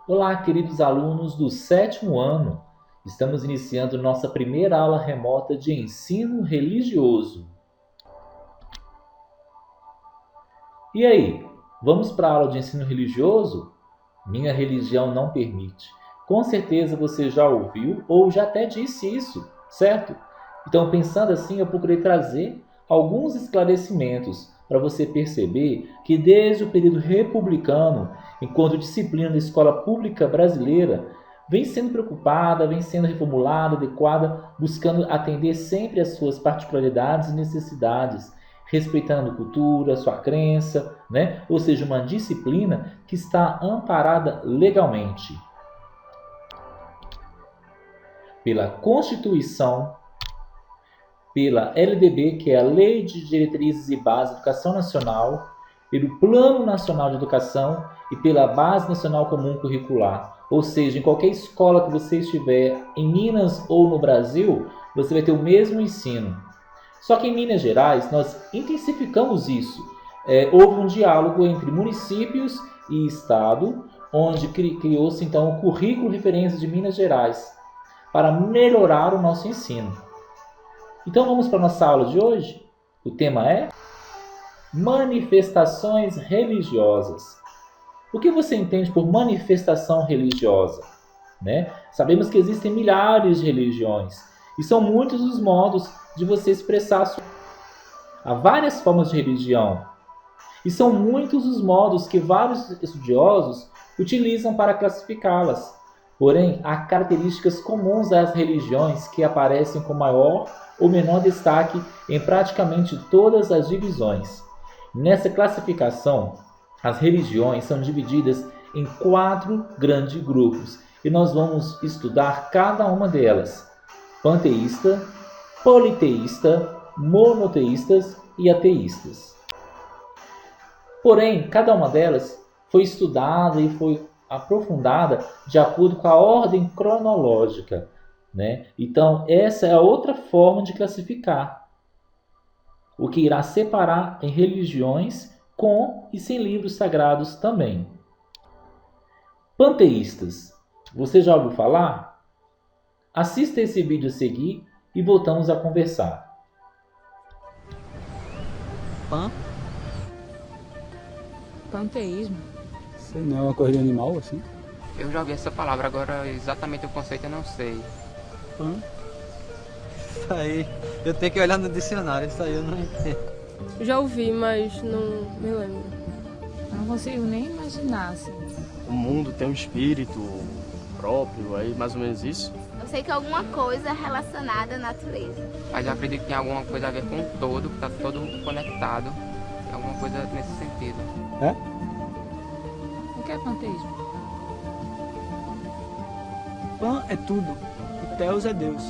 Olá, queridos alunos do sétimo ano. Estamos iniciando nossa primeira aula remota de ensino religioso. E aí, vamos para a aula de ensino religioso? Minha religião não permite. Com certeza você já ouviu ou já até disse isso, certo? Então, pensando assim, eu procurei trazer alguns esclarecimentos para você perceber que desde o período republicano, enquanto disciplina da escola pública brasileira, vem sendo preocupada, vem sendo reformulada, adequada, buscando atender sempre às suas particularidades e necessidades, respeitando a cultura, sua crença, né? Ou seja, uma disciplina que está amparada legalmente pela Constituição, pela LDB, que é a Lei de Diretrizes e Bases da Educação Nacional, pelo Plano Nacional de Educação e pela Base Nacional Comum Curricular. Ou seja, em qualquer escola que você estiver, em Minas ou no Brasil, você vai ter o mesmo ensino. Só que em Minas Gerais nós intensificamos isso. Houve um diálogo entre municípios e Estado, onde criou-se então o currículo referência de Minas Gerais para melhorar o nosso ensino. Então vamos para a nossa aula de hoje? O tema é manifestações religiosas. O que você entende por manifestação religiosa? Né? Sabemos que existem milhares de religiões e são muitos os modos de você expressar sua. Há várias formas de religião e são muitos os modos que vários estudiosos utilizam para classificá-las. Porém, há características comuns às religiões que aparecem com maior ou menor destaque em praticamente todas as divisões. Nessa classificação, as religiões são divididas em 4 grandes grupos e nós vamos estudar cada uma delas: panteísta, politeísta, monoteístas e ateístas. Porém, cada uma delas foi estudada e foi aprofundada de acordo com a ordem cronológica, né? Então, essa é a outra forma de classificar, o que irá separar em religiões com e sem livros sagrados também. Panteístas. Você já ouviu falar? Assista esse vídeo a seguir e voltamos a conversar. Panteísmo? Você não é uma coisa de animal assim? Eu já ouvi essa palavra, agora exatamente o conceito eu não sei. Pan? Isso aí, eu tenho que olhar no dicionário, isso aí eu não entendo. Já ouvi, mas não me lembro. Eu não consigo nem imaginar, assim. O mundo tem um espírito próprio, aí mais ou menos isso. Eu sei que é alguma coisa relacionada à natureza. Mas eu acredito que tem alguma coisa a ver com o todo, que está todo conectado. Alguma coisa nesse sentido. É? O que é panteísmo? Pan é tudo, o Theos é Deus.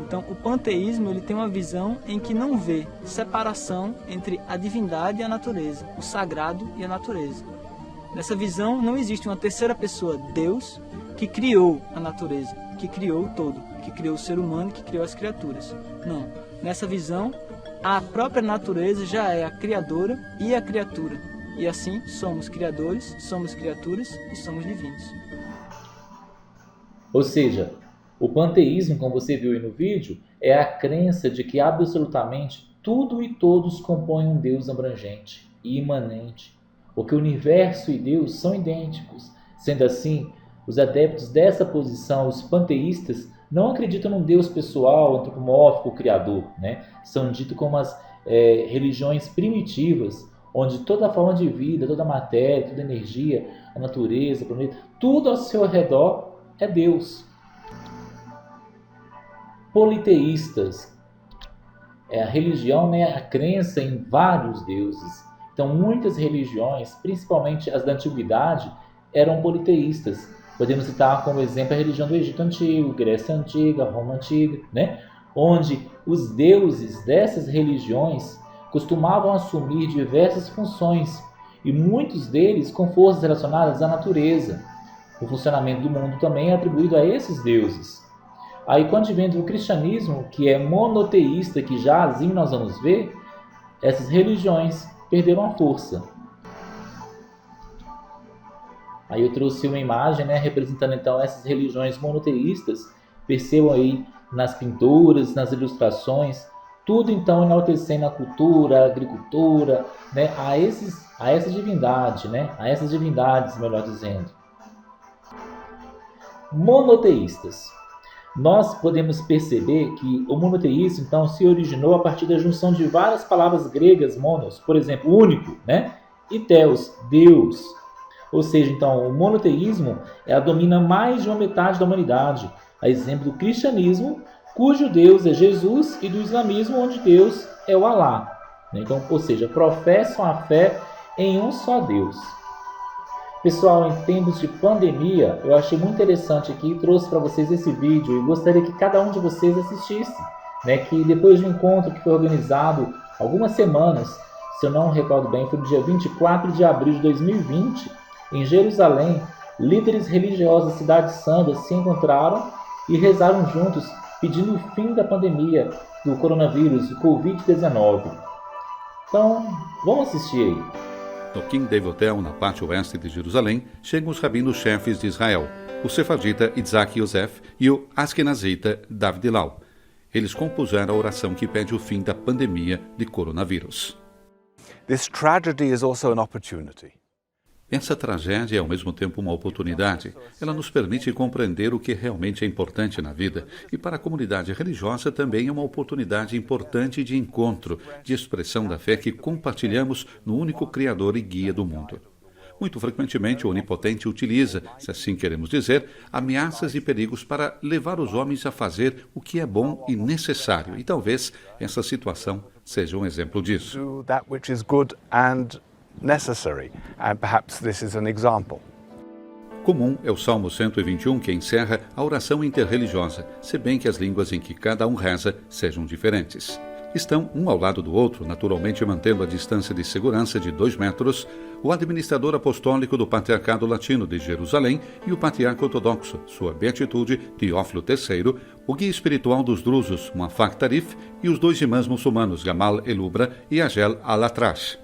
Então, o panteísmo ele tem uma visão em que não vê separação entre a divindade e a natureza, o sagrado e a natureza. Nessa visão, não existe uma terceira pessoa, Deus, que criou a natureza, que criou o todo, que criou o ser humano, que criou as criaturas. Não. Nessa visão, a própria natureza já é a criadora e a criatura. E assim, somos criadores, somos criaturas e somos divinos. Ou seja, o panteísmo, como você viu aí no vídeo, é a crença de que absolutamente tudo e todos compõem um Deus abrangente e imanente, porque o universo e Deus são idênticos. Sendo assim, os adeptos dessa posição, os panteístas, não acreditam num Deus pessoal, antropomórfico, criador, né? São ditos como as religiões primitivas, onde toda a forma de vida, toda a matéria, toda a energia, a natureza, o planeta, tudo ao seu redor é Deus. Politeístas. A religião, né, a crença em vários deuses. Então, muitas religiões, principalmente as da antiguidade, eram politeístas. Podemos citar como exemplo a religião do Egito Antigo, Grécia Antiga, Roma Antiga, né? Onde os deuses dessas religiões costumavam assumir diversas funções, e muitos deles com forças relacionadas à natureza. O funcionamento do mundo também é atribuído a esses deuses. Aí, quando vem o cristianismo, que é monoteísta, que já assim nós vamos ver, essas religiões perderam a força. Aí eu trouxe uma imagem, né, representando então essas religiões monoteístas. Percebam aí nas pinturas, nas ilustrações, tudo então enaltecendo a cultura, a agricultura, né, a essa divindade, né, a essas divindades, melhor dizendo. Monoteístas. Nós podemos perceber que o monoteísmo então se originou a partir da junção de várias palavras gregas monos, por exemplo, único, né, e theos, Deus. Ou seja, então, o monoteísmo domina mais de uma metade da humanidade, a exemplo do cristianismo, cujo Deus é Jesus, e do islamismo, onde Deus é o Alá. Então, ou seja, professam a fé em um só Deus. Pessoal, em tempos de pandemia, eu achei muito interessante aqui, trouxe para vocês esse vídeo e gostaria que cada um de vocês assistisse, né, que depois de um encontro que foi organizado algumas semanas, se eu não recordo bem, foi no dia 24 de abril de 2020, em Jerusalém, líderes religiosos da cidade santa se encontraram e rezaram juntos, pedindo o fim da pandemia do coronavírus, do Covid-19. Então, vamos assistir aí. No King David Hotel, na parte oeste de Jerusalém, chegam os rabinos-chefes de Israel, o sefardita Isaac Yosef e o askenazita David Lau. Eles compuseram a oração que pede o fim da pandemia de coronavírus. This tragedy is also an opportunity. Essa tragédia é ao mesmo tempo uma oportunidade. Ela nos permite compreender o que realmente é importante na vida. E para a comunidade religiosa também é uma oportunidade importante de encontro, de expressão da fé que compartilhamos no único Criador e Guia do mundo. Muito frequentemente o Onipotente utiliza, se assim queremos dizer, ameaças e perigos para levar os homens a fazer o que é bom e necessário. E talvez essa situação seja um exemplo disso. Do that which is good and necessary, and perhaps this is an example. Comum é o Salmo 121 que encerra a oração interreligiosa, se bem que as línguas em que cada um reza sejam diferentes. Estão um ao lado do outro, naturalmente mantendo a distância de segurança de 2 metros, o administrador apostólico do Patriarcado Latino de Jerusalém e o patriarca ortodoxo, sua beatitude, Teófilo III, o guia espiritual dos drusos, Muafak Tarif, e os 2 imãs muçulmanos, Gamal Elubra e Agel Al-Atrash.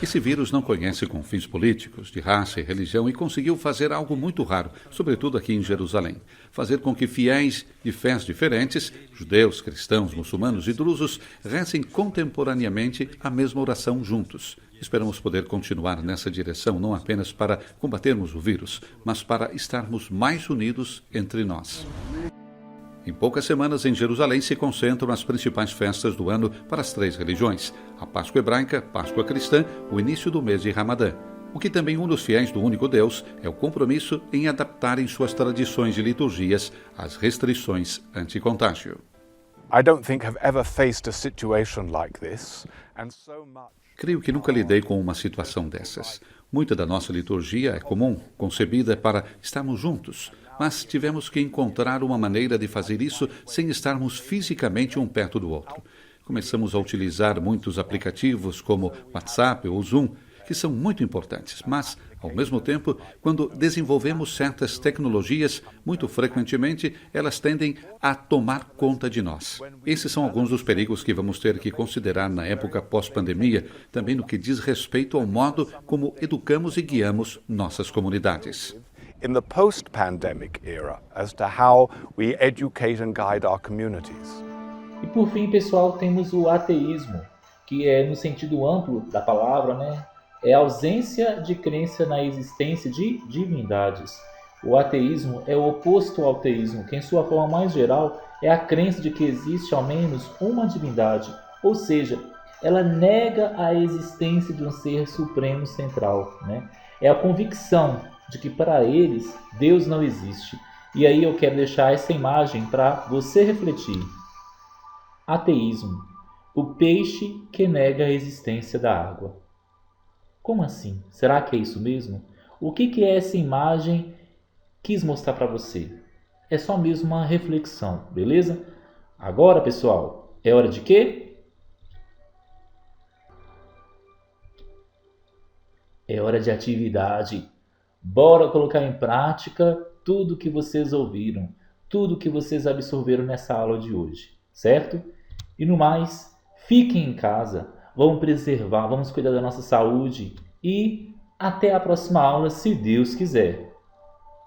Esse vírus não conhece confins políticos, de raça e religião e conseguiu fazer algo muito raro, sobretudo aqui em Jerusalém. Fazer com que fiéis de fés diferentes, judeus, cristãos, muçulmanos e drusos, rezem contemporaneamente a mesma oração juntos. Esperamos poder continuar nessa direção não apenas para combatermos o vírus, mas para estarmos mais unidos entre nós. Em poucas semanas, em Jerusalém, se concentram as principais festas do ano para as 3 religiões: a Páscoa hebraica, Páscoa cristã, o início do mês de Ramadã. O que também une os fiéis do único Deus é o compromisso em adaptarem suas tradições e liturgias às restrições anti-contágio. I don't think I've ever faced a situation like this, and so much. Creio que nunca lidei com uma situação dessas. Muita da nossa liturgia é comum, concebida para estarmos juntos, mas tivemos que encontrar uma maneira de fazer isso sem estarmos fisicamente um perto do outro. Começamos a utilizar muitos aplicativos como WhatsApp ou Zoom, que são muito importantes, mas, ao mesmo tempo, quando desenvolvemos certas tecnologias, muito frequentemente elas tendem a tomar conta de nós. Esses são alguns dos perigos que vamos ter que considerar na época pós-pandemia, também no que diz respeito ao modo como educamos e guiamos nossas comunidades. In the post-pandemic era, as to how we educate and guide our communities. E por fim, pessoal, temos o ateísmo, que é no sentido amplo da palavra, né? É a ausência de crença na existência de divindades. O ateísmo é o oposto ao teísmo, que em sua forma mais geral é a crença de que existe ao menos uma divindade, ou seja, ela nega a existência de um ser supremo central, né? É a convicção de que para eles Deus não existe. E aí eu quero deixar essa imagem para você refletir. Ateísmo, o peixe que nega a existência da água. Como assim? Será que é isso mesmo? O que é essa imagem quis mostrar para você? É só mesmo uma reflexão, beleza? Agora, pessoal, é hora de quê? É hora de atividade. Bora colocar em prática tudo que vocês ouviram, tudo que vocês absorveram nessa aula de hoje, certo? E no mais, fiquem em casa, vamos preservar, vamos cuidar da nossa saúde e Até a próxima aula, se Deus quiser.